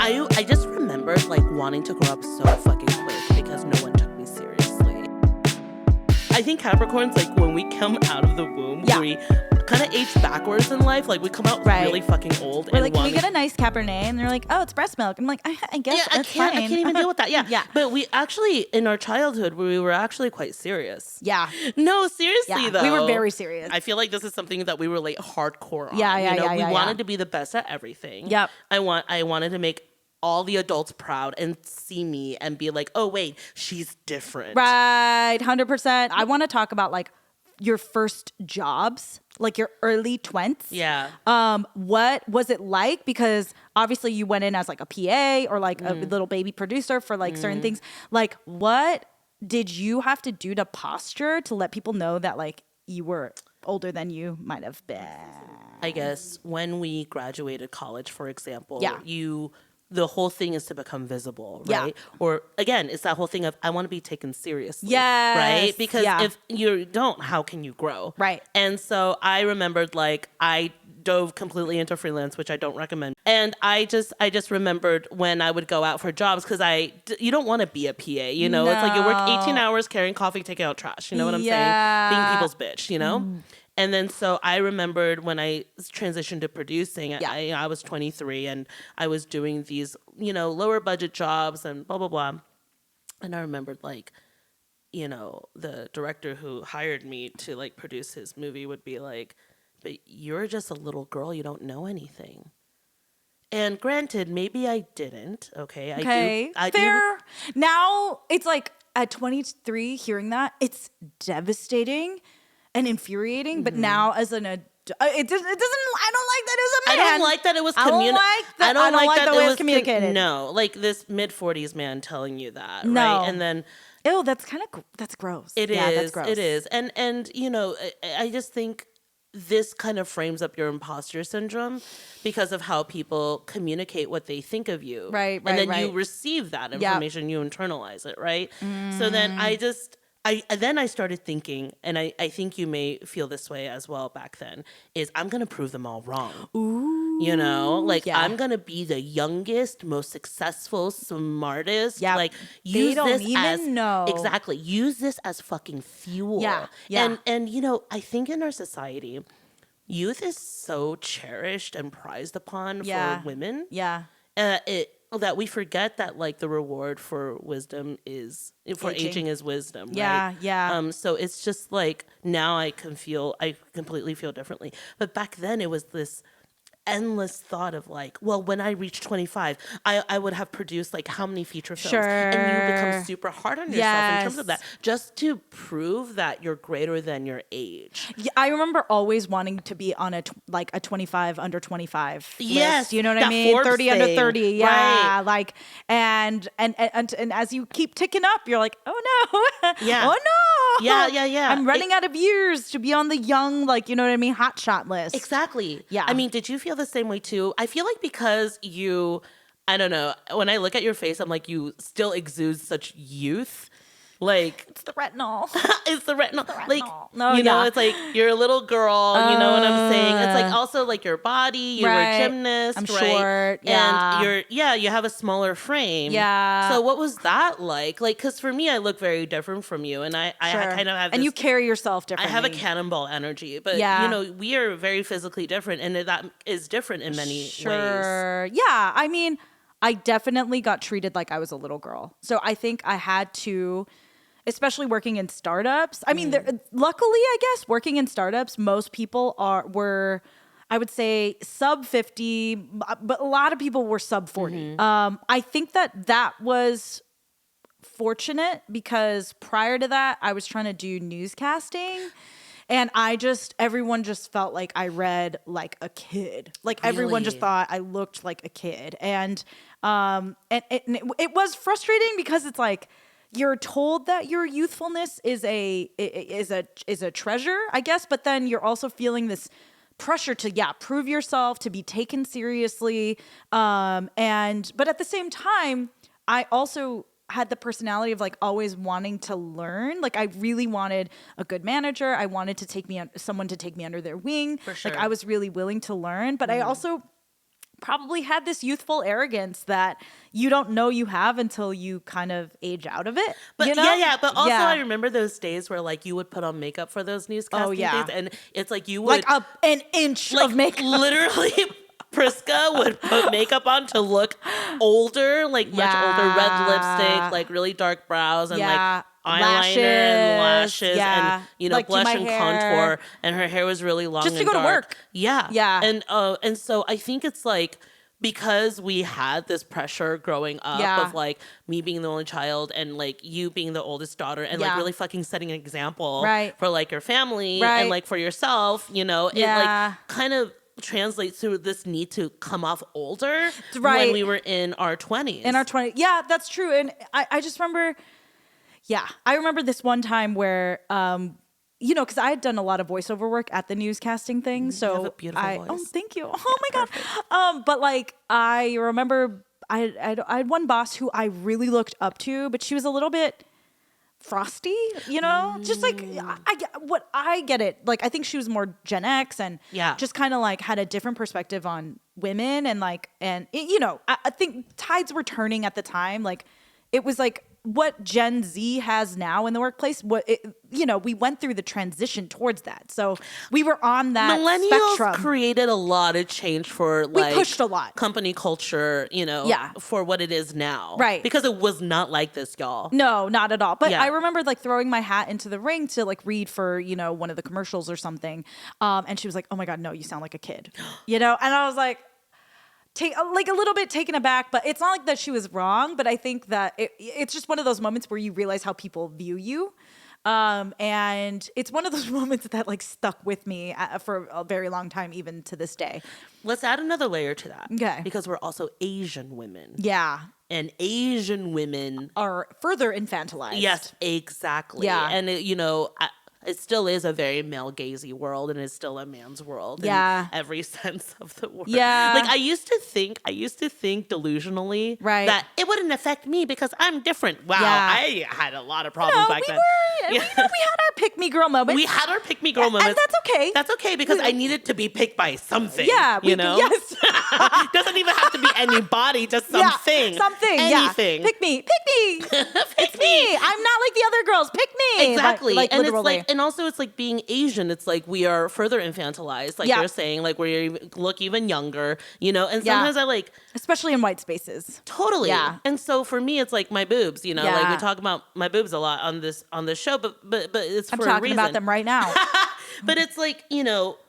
I just remembered like wanting to grow up so fucking quick because no one took me seriously. I think Capricorns, like when we come out of the womb, we kind of age backwards in life. Like we come out really fucking old. We're like, can we get a nice Cabernet? And they're like, oh, it's breast milk. I'm like, I guess that's fine. I can't even deal with that. Yeah. But we actually, in our childhood, we were actually quite serious. Yeah. No, seriously though. We were very serious. I feel like this is something that we relate hardcore on. Yeah. We wanted to be the best at everything. Yep. I wanted to make all the adults proud and see me and be like, oh wait, she's different. Right. 100%. I want to talk about like your first jobs, like your early 20s. Yeah. What was it like? Because obviously you went in as like a PA or like a little baby producer for like certain things. Like what did you have to do to posture to let people know that like you were older than you might have been? I guess when we graduated college, for example, the whole thing is to become visible, right? Yeah. Or again, it's that whole thing of I want to be taken seriously, right? Because if you don't, how can you grow? Right. And so I remembered like I dove completely into freelance, which I don't recommend. And I just remembered when I would go out for jobs because you don't want to be a PA, you know? No. It's like you work 18 hours carrying coffee, taking out trash. You know what I'm saying? Being people's bitch, you know? And then so I remembered when I transitioned to producing, I was 23 and I was doing these, lower budget jobs and blah, blah, blah. And I remembered like, the director who hired me to like produce his movie would be like, but you're just a little girl. You don't know anything. And granted, maybe I didn't. Okay. I fair. Now it's like at 23 hearing that, it's devastating and infuriating, but now as an adult, it doesn't. I don't like that as a man. I don't like that it was. I don't like the way it was communicated. No, like this mid-40s man telling you that, no. Right? And then, that's gross. It is. That's gross. It is, and I just think this kind of frames up your imposter syndrome because of how people communicate what they think of you, right? And then you receive that information, you internalize it, right? So then I started thinking, and I think you may feel this way as well back then, is I'm going to prove them all wrong. Ooh. I'm going to be the youngest, most successful, smartest. Yeah. Like, use this as know. Exactly. Use this as fucking fuel. Yeah. And I think in our society, youth is so cherished and prized upon for women. Yeah. That we forget that like the reward for wisdom is aging is wisdom. Right? Yeah. So it's just like now I completely feel differently. But back then it was this endless thought of like, well, when I reach 25, I would have produced like how many feature films, and you become super hard on yourself in terms of that, just to prove that you're greater than your age. Yeah, I remember always wanting to be on a 25 under 25 yes list, you know what I mean? Forbes 30 under 30, yeah, right. Like and as you keep ticking up, you're like, oh no, yeah, oh no, yeah. I'm running out of years to be on the young, like, you know what I mean, hot shot list. Exactly. Yeah. I mean, did you feel the same way too? I feel like because I don't know, when I look at your face, I'm like, you still exude such youth. Like, it's the retinol. It's the retinol. Like, no, it's like you're a little girl. You know what I'm saying? It's like also like your body. You were a gymnast. I'm right? short. Yeah. And you have a smaller frame. Yeah. So what was that like? Like, because for me, I look very different from you, and I kind of have. And you carry yourself differently. I have a cannonball energy, but we are very physically different, and that is different in many ways. Yeah. I mean, I definitely got treated like I was a little girl. So I think I had to, especially working in startups. I mean, luckily, I guess, working in startups, most people were, I would say, sub 50, but a lot of people were sub 40. I think that was fortunate because prior to that, I was trying to do newscasting. And everyone just felt like I read like a kid. Like everyone just thought I looked like a kid. And it was frustrating because it's like, you're told that your youthfulness is a treasure, I guess, but then you're also feeling this pressure to prove yourself, to be taken seriously, but at the same time, I also had the personality of like always wanting to learn. Like I really wanted a good manager. I wanted to someone to take me under their wing. For sure. Like I was really willing to learn, but I also probably had this youthful arrogance that you don't know you have until you kind of age out of it. But you know? yeah. But also, I remember those days where like you would put on makeup for those newscasting days, and it's like you would like an inch like of makeup. literally. Priska would put makeup on to look older, like much older, red lipstick, like really dark brows, and like eyeliner and lashes, and like blush and contour, and her hair was really long just to and go dark. to work. Yeah, and so I think it's like, because we had this pressure growing up of like me being the only child and like you being the oldest daughter, and like really fucking setting an example for like your family and like for yourself, it like kind of translates to this need to come off older when we were in our 20s. In our 20s. Yeah, that's true. And I just remember, I remember this one time where, because I had done a lot of voiceover work at the newscasting thing. So you have a beautiful voice. Oh, thank you. Oh my God. But like, I remember I had one boss who I really looked up to, but she was a little bit frosty, just like I get it. Like, I think she was more Gen X and just kind of like had a different perspective on women and like, I think tides were turning at the time. Like, it was like what Gen Z has now in the workplace. We went through the transition towards that. So we were on that Millennials spectrum. created a lot of change for like we pushed a lot company culture, for what it is now. Right. Because it was not like this, y'all. No, not at all. But I remember like throwing my hat into the ring to like read for, one of the commercials or something. And she was like, "Oh my God, no, you sound like a kid." And I was like, like a little bit taken aback, but it's not like that she was wrong. But I think that it's just one of those moments where you realize how people view you. And it's one of those moments that like stuck with me for a very long time, even to this day. Let's add another layer to that. Okay. Because we're also Asian women. Yeah. And Asian women are further infantilized. Yes, exactly. Yeah. And, it still is a very male gazy world, and it's still a man's world in every sense of the word. Yeah. Like I used to think delusionally that it wouldn't affect me because I'm different. Wow. I had a lot of problems back then. We had our pick me girl moments. We had our pick me girl moments. And that's okay. That's okay because I needed to be picked by something. Yeah. Yes. Doesn't even have to be anybody, just something. Yeah, something. Anything. Yeah. Pick me. It's me. I'm not like the other girls. Pick me. Exactly. Like and literally. it's like, and also it's like being Asian. It's like we are further infantilized, like you're saying, like we look even younger, and sometimes I like, especially in white spaces. Totally. Yeah. And so for me, it's like my boobs, like we talk about my boobs a lot on this show, but it's for a reason. I'm talking about them right now. But it's like,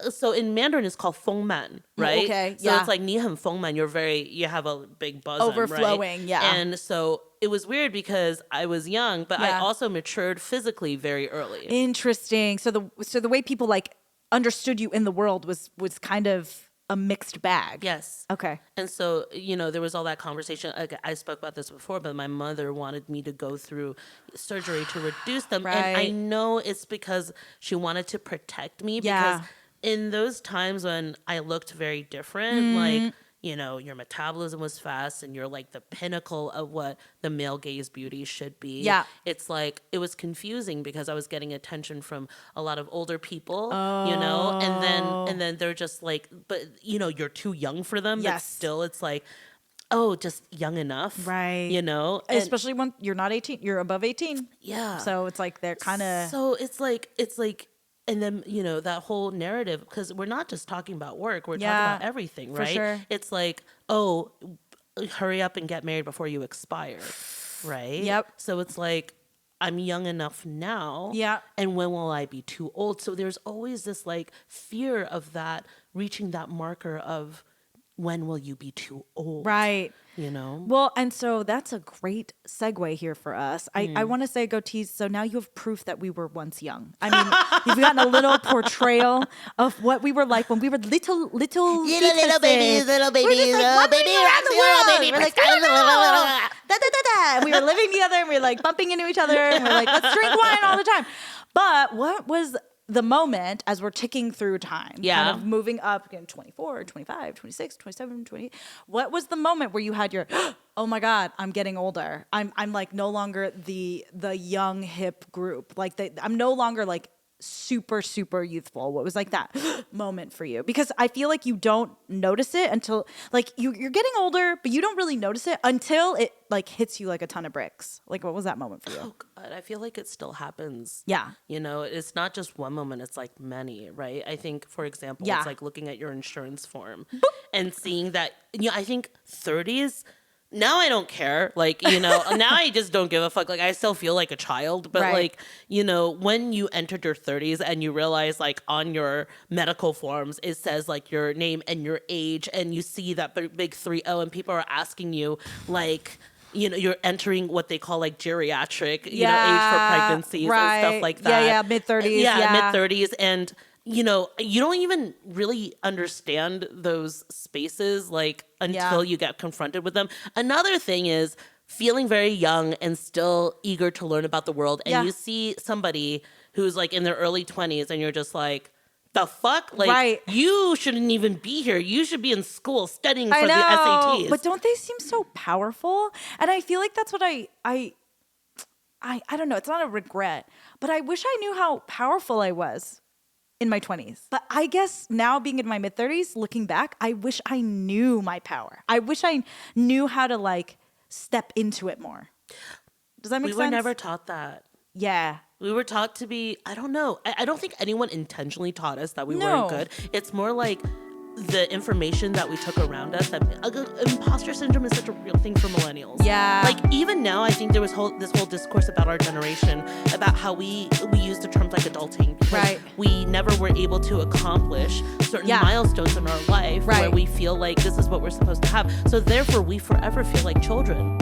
so in Mandarin it's called fengman, right? Okay. So it's like 你很丰满, you have a big bosom, overflowing, right? yeah. And so it was weird because I was young, but I also matured physically very early. Interesting. So the way people like understood you in the world was kind of a mixed bag. Yes. Okay. And so, there was all that conversation. I spoke about this before, but my mother wanted me to go through surgery to reduce them. Right. And I know it's because she wanted to protect me because in those times when I looked very different, like, your metabolism was fast and you're like the pinnacle of what the male gaze beauty should be. Yeah. It's like, it was confusing because I was getting attention from a lot of older people, and then they're just like, but you're too young for them. Yes. But still it's like, just young enough. Right. And especially when you're not 18, you're above 18. Yeah. So it's like they're kind of. So it's like, and then, that whole narrative, because we're not just talking about work, we're talking about everything, right? For sure. It's like, hurry up and get married before you expire, right? Yep. So it's like, I'm young enough now. Yeah. And when will I be too old? So there's always this like fear of that, reaching that marker of when will you be too old? Right. Well, and so that's a great segue here for us. I want to say, Goatees, so now you have proof that we were once young. I mean, you've gotten a little portrayal of what we were like when we were little babies. We're just like wandering around the world. We're like, da. And we were living together and we were like bumping into each other and we're like, let's drink wine all the time. But what was the moment as we're ticking through time, kind of moving up again, 24, 25, 26, 27, 28. What was the moment where you had your, oh my God, I'm getting older. I'm like no longer the young hip group. Like I'm no longer like super, super youthful? What was like that moment for you? Because I feel like you don't notice it until like you're getting older, but you don't really notice it until it like hits you like a ton of bricks. Like, what was that moment for you? Oh God, I feel like it still happens. Yeah. You know, it's not just one moment, it's like many, right? I think, for example, Yeah. it's like looking at your insurance form and seeing that, I think 30s, now I don't care. Like, now I just don't give a fuck. Like, I still feel like a child. But, Right. like, when you entered your 30s and you realize, like, on your medical forms, it says, like, your name and your age, and you see that big 30, and people are asking you, like, you're entering what they call like geriatric, age for pregnancies and stuff like that. Yeah, mid-30s. Yeah, mid-30s. And, you don't even really understand those spaces like until you get confronted with them. Another thing is feeling very young and still eager to learn about the world. And you see somebody who's like in their early 20s and you're just like, the fuck? Like, you shouldn't even be here. You should be in school studying for the SATs. But don't they seem so powerful? And I feel like that's what I don't know. It's not a regret, but I wish I knew how powerful I was in my 20s. But I guess now being in my mid 30s, looking back, I wish I knew my power. I wish I knew how to like step into it more. Does that make sense? We were never taught that. Yeah. We were taught to be, I don't know. I don't think anyone intentionally taught us that we weren't good. It's more like the information that we took around us. That imposter syndrome is such a real thing for millennials. Yeah. Like even now, I think there was this whole discourse about our generation about how we use the terms like adulting. Because we never were able to accomplish certain milestones in our life where we feel like this is what we're supposed to have. So therefore, we forever feel like children.